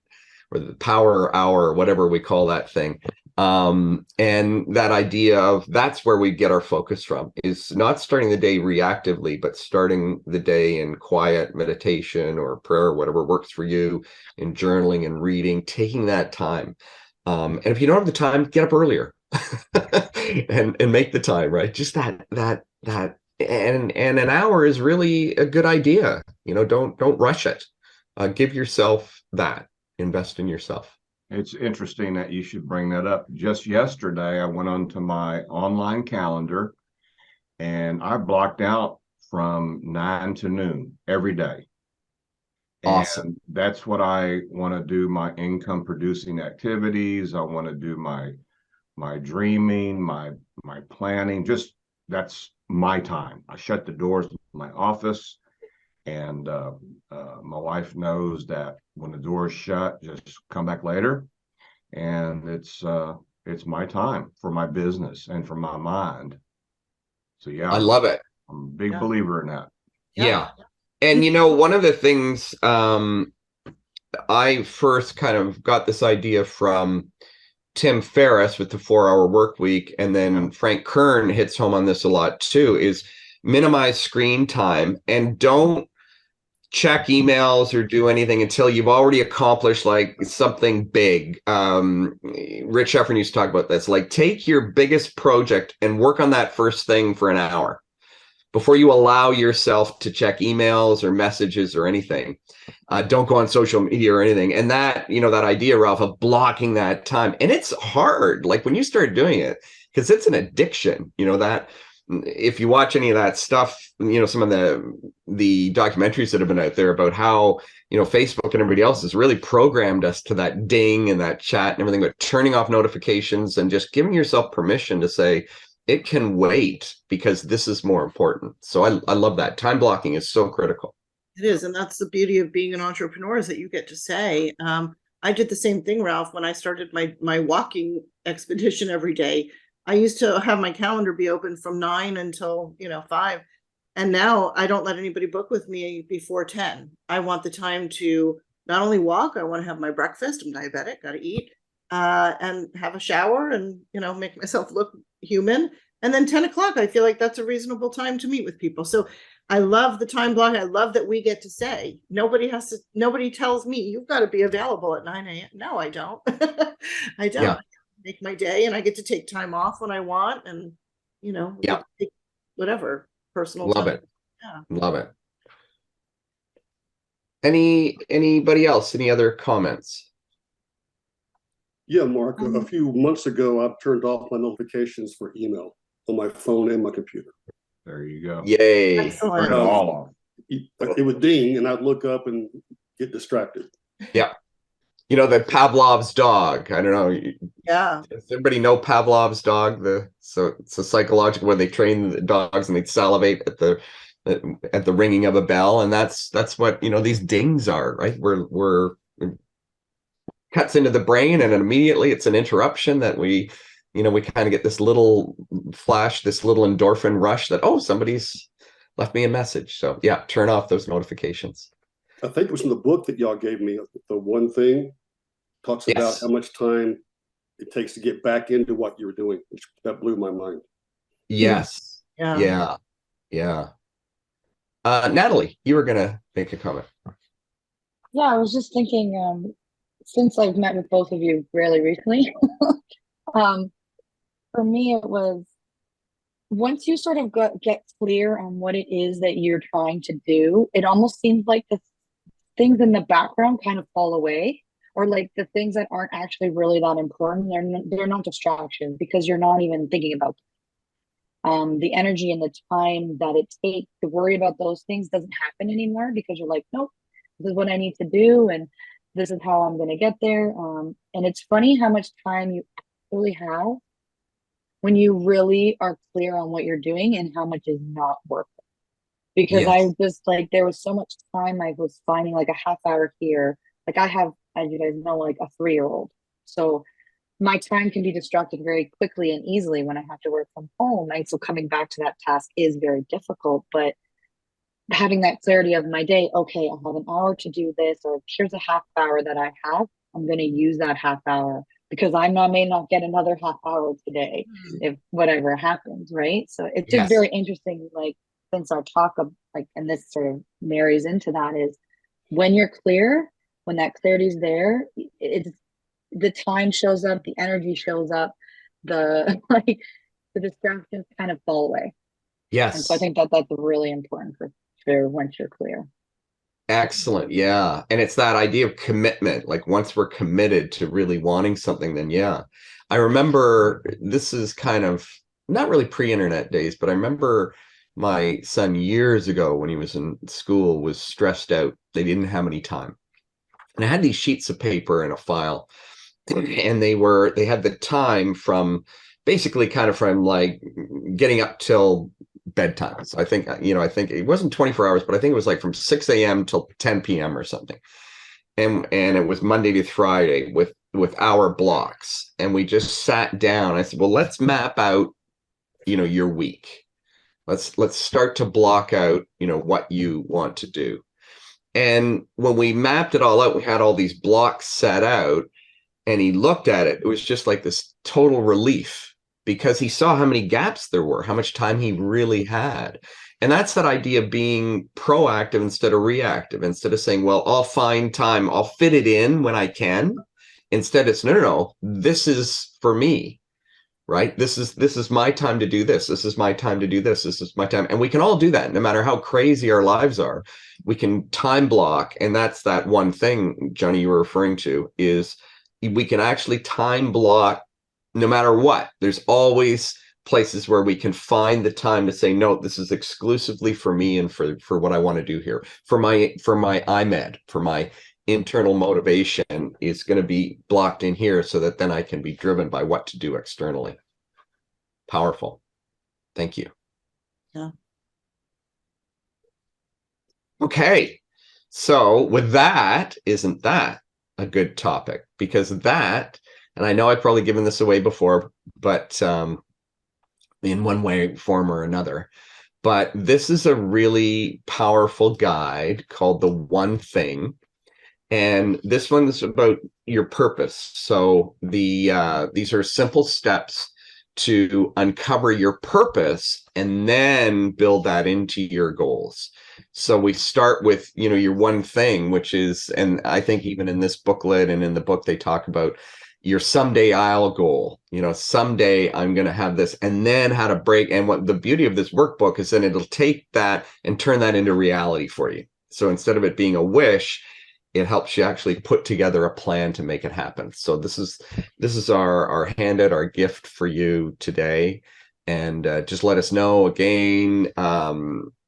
Or the power hour, whatever we call that thing. And that idea of that's where we get our focus from, is not starting the day reactively, but starting the day in quiet meditation or prayer, whatever works for you, in journaling and reading, taking that time. And if you don't have the time, get up earlier. and make the time, right? Just that and an hour is really a good idea. Don't rush it. Give yourself that. Invest in yourself. It's interesting that you should bring that up. Just yesterday, I went onto my online calendar and I blocked out from 9 to noon every day. Awesome. And that's what I want to do, my income producing activities. I want to do my dreaming, my planning. Just that's my time. I shut the doors of my office, and my wife knows that when the door is shut, just come back later. And it's my time for my business and for my mind. So yeah, I love it. I'm a big Yeah. believer in that. Yeah. And one of the things I first kind of got this idea from Tim Ferriss with the 4-Hour Work Week, and then Frank Kern hits home on this a lot too, is minimize screen time and don't check emails or do anything until you've already accomplished like something big. Rich Sheffrin used to talk about this, like take your biggest project and work on that first thing for an hour before you allow yourself to check emails or messages or anything. Don't go on social media or anything. And that, that idea, Ralph, of blocking that time. And it's hard, like when you start doing it, because it's an addiction, that if you watch any of that stuff, some of the documentaries that have been out there about how, Facebook and everybody else has really programmed us to that ding and that chat and everything, but turning off notifications and just giving yourself permission to say, it can wait because this is more important. So I love that. Time blocking is so critical. It is. And that's the beauty of being an entrepreneur, is that you get to say, I did the same thing, Ralph, when I started my walking expedition every day. I used to have my calendar be open from 9 until, 5. And now I don't let anybody book with me before 10. I want the time to not only walk, I want to have my breakfast. I'm diabetic, got to eat, and have a shower and, make myself look human. And then 10 o'clock, I feel like that's a reasonable time to meet with people. So I love the time block. I love that we get to say, nobody tells me you've got to be available at 9 a.m. No, I don't. I don't. Yeah. Make my day, and I get to take time off when I want, and take whatever personal Love time. it. Yeah. Love it. Anybody else? Any other comments? Yeah, Mark, a few months ago, I've turned off my notifications for email on my phone and my computer. There you go. Yay. Excellent. Turn it all off. It would ding and I'd look up and get distracted. Yeah. The Pavlov's dog. I don't know. Yeah. Does everybody know Pavlov's dog? So it's a psychological where they train the dogs and they salivate at the ringing of a bell, and that's what these dings are, right? We're cuts into the brain, and immediately it's an interruption that we kind of get this little flash, this little endorphin rush that, oh, somebody's left me a message. So yeah, turn off those notifications. I think it was in the book that y'all gave me, the one thing talks about how much time it takes to get back into what you were doing, which that blew my mind. Yes. Yeah. Natalie, you were gonna make a comment. Yeah, I was just thinking, since I've met with both of you fairly recently, for me, it was once you sort of get clear on what it is that you're trying to do, it almost seems like the things in the background kind of fall away, or like the things that aren't actually really that important, they're not distractions because you're not even thinking about them. The energy and the time that it takes to worry about those things doesn't happen anymore because you're like, nope, this is what I need to do, and this is how I'm going to get there. And it's funny how much time you actually have when you really are clear on what you're doing and how much is not worth it. Because I just like, there was so much time I was finding like a half hour here. Like I have, as you guys know, like a 3-year-old. So my time can be distracted very quickly and easily when I have to work from home. And so coming back to that task is very difficult, but having that clarity of my day, okay, I have an hour to do this, or here's a half hour that I have. I'm going to use that half hour because may not get another half hour today if whatever happens, right? So it's just very interesting, like, since our talk of like, and this sort of marries into that, is when you're clear, when that clarity is there, it's the time shows up, the energy shows up, the like the distractions kind of fall away. And so I Yes. think that that's really important for once you're clear. Excellent. Yeah. And it's that idea of commitment. Like once we're committed to really wanting something, then yeah. I remember this is kind of not really pre-internet days, but I remember my son years ago when he was in school was stressed out. They didn't have any time. And I had these sheets of paper in a file, and they had the time from basically kind of from like getting up till bedtime. So I think, I think it wasn't 24 hours, but I think it was like from 6 a.m. till 10 p.m. or something. And it was Monday to Friday with hour blocks. And we just sat down. I said, well, let's map out, your week. Let's start to block out, what you want to do. And when we mapped it all out, we had all these blocks set out, and he looked at it. It was just like this total relief because he saw how many gaps there were, how much time he really had. And that's that idea of being proactive instead of reactive, instead of saying, well, I'll find time, I'll fit it in when I can. Instead, it's no, this is for me, right? This is my time to do this. This is my time to do this. This is my time. And we can all do that no matter how crazy our lives are. We can time block. And that's that one thing, Johnny, you were referring to, is we can actually time block no matter what. There's always places where we can find the time to say, no, this is exclusively for me and for what I want to do here. For my IMED, for my internal motivation is going to be blocked in here so that then I can be driven by what to do externally. Powerful. Thank you. Yeah. Okay. So with that, isn't that a good topic? Because that, and I know I've probably given this away before, but in one way, form or another, but this is a really powerful guide called The One Thing. And this one is about your purpose. So these are simple steps to uncover your purpose and then build that into your goals. So we start with, your one thing, which is, and I think even in this booklet and in the book, they talk about your someday I'll goal. Someday I'm going to have this, and then how to break. And what the beauty of this workbook is, then it'll take that and turn that into reality for you. So instead of it being a wish, it helps you actually put together a plan to make it happen. So this is our handout, our gift for you today. And just let us know again.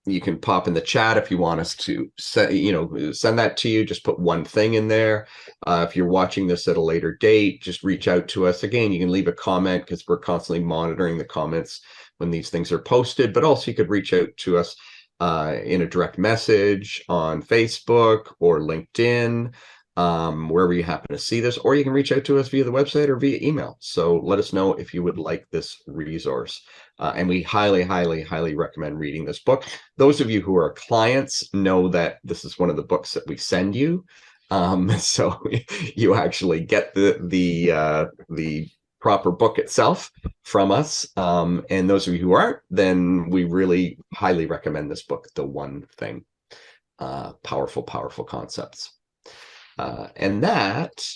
You can pop in the chat if you want us to send that to you. Just put one thing in there. If you're watching this at a later date, just reach out to us. Again, you can leave a comment because we're constantly monitoring the comments when these things are posted. But also you could reach out to us in a direct message on Facebook or LinkedIn, wherever you happen to see this, or you can reach out to us via the website or via email. So let us know if you would like this resource. And we highly, highly, highly recommend reading this book. Those of you who are clients know that this is one of the books that we send you. So you actually get the proper book itself from us. And those of you who aren't, then we really highly recommend this book, The One Thing. Powerful, powerful concepts. And that,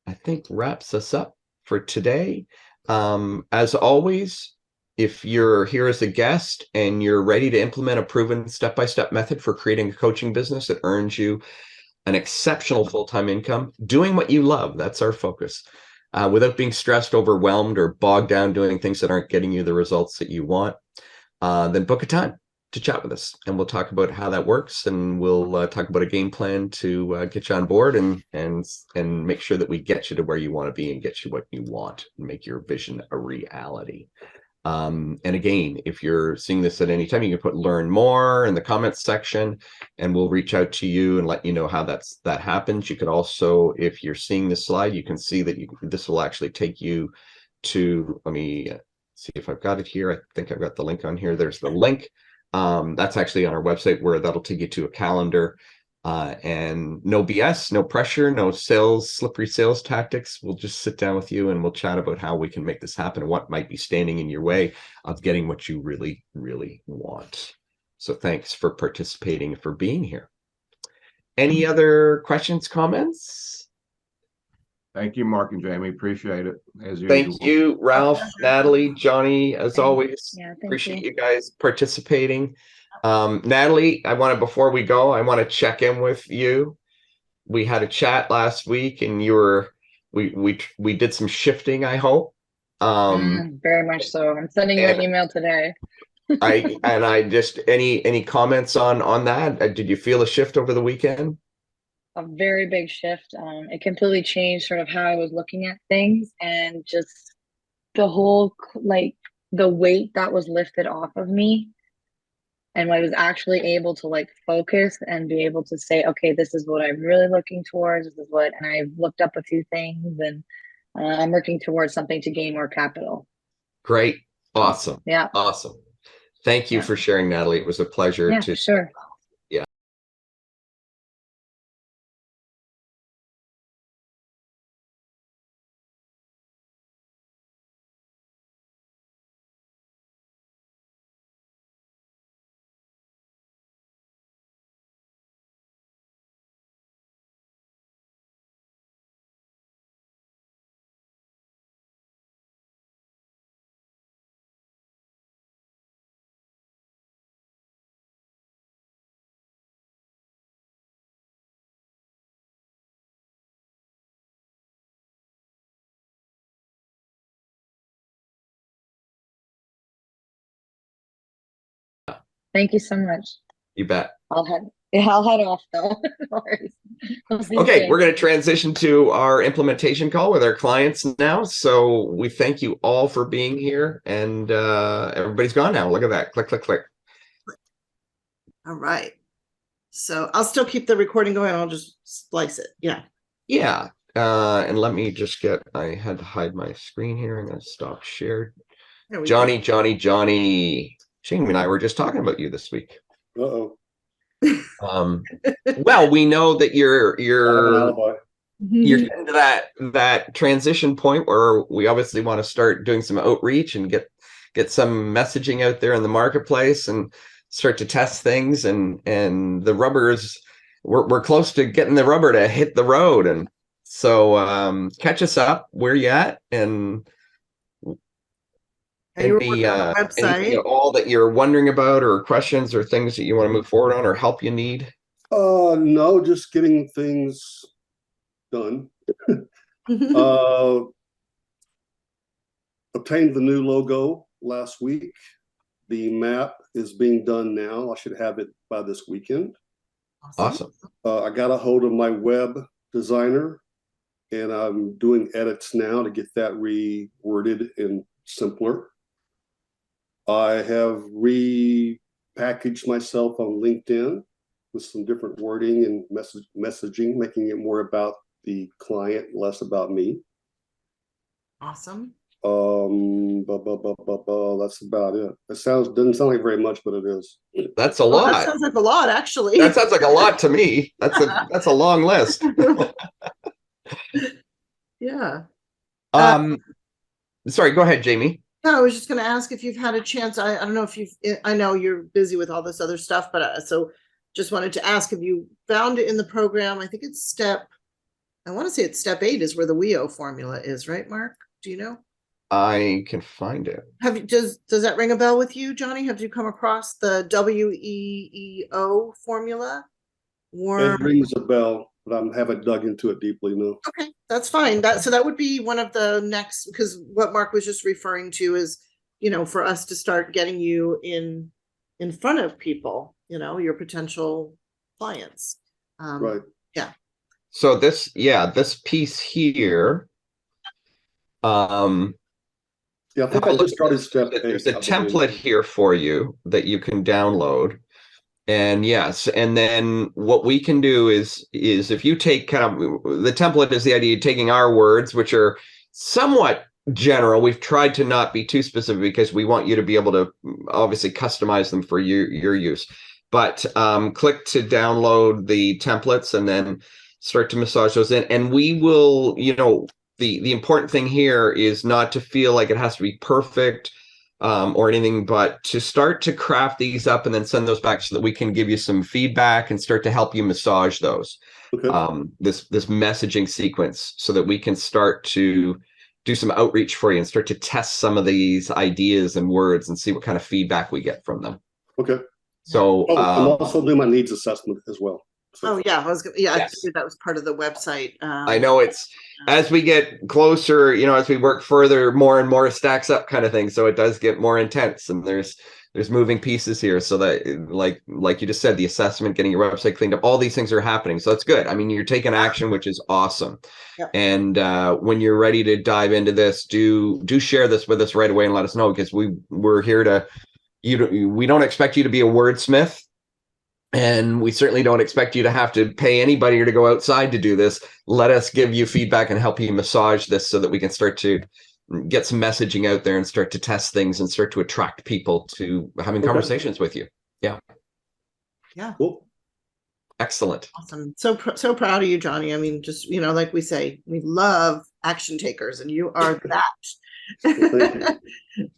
I think, wraps us up for today. As always, if you're here as a guest and you're ready to implement a proven step-by-step method for creating a coaching business that earns you an exceptional full-time income, doing what you love, that's our focus. Without being stressed, overwhelmed, or bogged down doing things that aren't getting you the results that you want, then book a time to chat with us, and we'll talk about how that works, and we'll talk about a game plan to get you on board and make sure that we get you to where you want to be and get you what you want and make your vision a reality. And again, if you're seeing this at any time, you can put learn more in the comments section and we'll reach out to you and let you know how that happens. You could also, if you're seeing this slide, you can see that this will actually take you to, let me see if I've got it here. I think I've got the link on here. There's the link. That's actually on our website where that'll take you to a calendar. And no BS, no pressure, no slippery sales tactics. We'll just sit down with you and we'll chat about how we can make this happen and what might be standing in your way of getting what you really, really want. So thanks for participating, for being here. Any other questions, comments? Thank you, Mark and Jamie. Appreciate it as Thank usual. you, Ralph, Natalie, Johnny, as Thanks. always. Yeah, thank Appreciate you. you guys participating. Natalie, before we go, I want to check in with you. We had a chat last week and we did some shifting, I hope. Very much so. I'm sending you an email today. I just, any comments on that? Did you feel a shift over the weekend? A very big shift. It completely changed sort of how I was looking at things, and just the whole, like, the weight that was lifted off of me, and I was actually able to like focus and be able to say, okay, this is what I'm really looking towards. This is what, and I've looked up a few things, and I'm working towards something to gain more capital. Great. Awesome. Yeah. Awesome. Thank you for sharing, Natalie. It was a pleasure Yeah, to. for sure. Thank you so much. You bet. I'll head off though. No worries. We'll see you Okay, soon. we're going to transition to our implementation call with our clients now. So we thank you all for being here, and everybody's gone now. Look at that. Click, click, click. All right. So I'll still keep the recording going. I'll just splice it. Yeah. Yeah. And let me just I had to hide my screen here. I'm going to stop shared. There we Johnny, go. Johnny. Jamie and I were just talking about you this week. Uh-oh. Well, we know that you're I have an alibi. getting to that transition point where we obviously want to start doing some outreach and get some messaging out there in the marketplace and start to test things, and the we're close to getting the rubber to hit the road. And so catch us up where you at, and You were working on the website. anything at all that you're wondering about, or questions, or things that you want to move forward on, or help you need. No, just getting things done. Obtained the new logo last week. The map is being done now. I should have it by this weekend. Awesome. I got a hold of my web designer, and I'm doing edits now to get that reworded and simpler. I have repackaged myself on LinkedIn with some different wording and messaging, making it more about the client, less about me. Awesome. That's about it. Doesn't sound like very much, but it is. That's a lot. That sounds like a lot, actually. That sounds like a lot to me. That's a long list. Yeah. Sorry, go ahead, Jamie. No, I was just going to ask if you've had a chance. I don't know if I know you're busy with all this other stuff, but so just wanted to ask if you found it in the program. I think it's I want to say it's step 8 is where the WEO formula is, right, Mark? Do you know? I can find it. Does that ring a bell with you, Johnny? Have you come across the WEEO formula? It rings a bell, but I haven't dug into it deeply, no. Okay, that's fine. So that would be one of the next, because what Mark was just referring to is, for us to start getting you in front of people, your potential clients. Right. Yeah. So this piece here. Yeah, I think I just started step 8. There's a template here for you that you can download. And yes, and then what we can do is if you take the template is the idea of taking our words, which are somewhat general. We've tried to not be too specific because we want you to be able to obviously customize them for your use. But click to download the templates and then start to massage those in. And we will, the important thing here is not to feel like it has to be perfect or anything, but to start to craft these up and then send those back so that we can give you some feedback and start to help you massage those. this messaging sequence so that we can start to do some outreach for you and start to test some of these ideas and words and see what kind of feedback we get from them. Okay. So I'm also doing my needs assessment as well. So. Oh yeah, I Yes. figured that was part of the website. I know it's as we get closer, as we work further, more and more stacks up kind of thing. So it does get more intense, and there's moving pieces here. So that like you just said, the assessment, getting your website cleaned up, all these things are happening. So that's good. I mean, you're taking action, which is awesome. Yep. And when you're ready to dive into this, do share this with us right away and let us know, because we're here to we don't expect you to be a wordsmith. And we certainly don't expect you to have to pay anybody or to go outside to do this. Let us give you feedback and help you massage this so that we can start to get some messaging out there and start to test things and start to attract people to having conversations with you. Yeah. Yeah. Cool. Excellent. Awesome. So proud of you, Johnny. I mean, just, like we say, we love action takers, and you are that.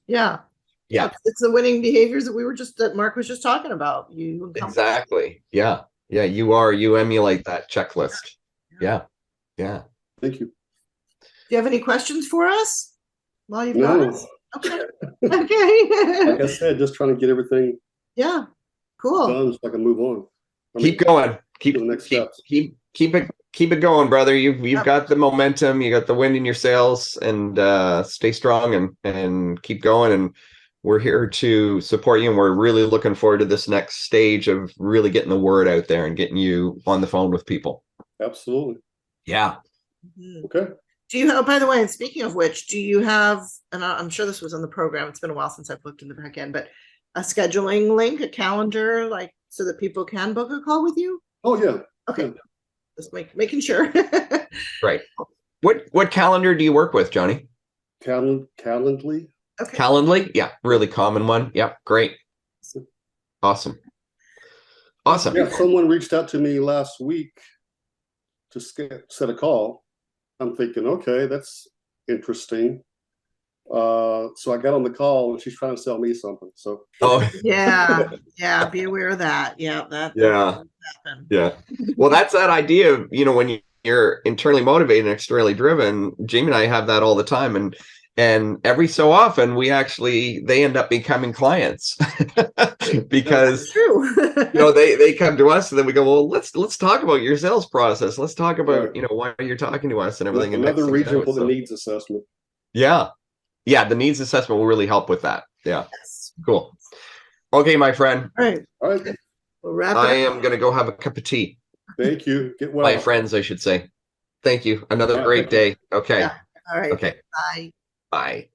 Yeah. Yeah. It's the winning behaviors that Mark was just talking about. Exactly. Yeah. Yeah. You emulate that checklist. Yeah. Yeah. Thank you. Do you have any questions for us while you've No. got us? Okay. Okay. Like I said, just trying to get everything Yeah. Cool. done so I can move on. Keep going. to the next steps. Keep it going, brother. You've got the momentum, you got the wind in your sails, and stay strong and keep going. And we're here to support you, and we're really looking forward to this next stage of really getting the word out there and getting you on the phone with people. Absolutely. Yeah. Mhm. Okay. Do you have, by the way, and speaking of which, do you have, and I'm sure this was on the program, it's been a while since I've looked in the back end, but a scheduling link, a calendar, like so that people can book a call with you? Oh yeah. Okay. Yeah. Just making sure. Right. What calendar do you work with, Johnny? Calendly. Okay. Calendly? Yeah, really common one. Yep, great. Awesome. Awesome. Yeah, someone reached out to me last week to set a call. I'm thinking, okay, that's interesting. So I got on the call and she's trying to sell me something. So Oh, Yeah, be aware of that. Yeah, that Yeah. happen. yeah. Well, that's that idea of, when you're internally motivated and externally driven. Jamie and I have that all the time. And every so often they end up becoming clients because That's true. they come to us and then we go, well, let's talk about your sales process. Let's talk about, Right. why you're talking to us and everything. And another next thing you reason know, for the so- needs assessment. Yeah. Yeah. The needs assessment will really help with that. Yeah. Yes. Cool. Okay, my friend, All right. All right. We'll wrap I it up. am going to go have a cup of tea. Thank you. Get well. My friends, I should say. Thank you. Another Yeah, great thank you. day. Okay. Yeah. All right. Okay. Bye. Bye.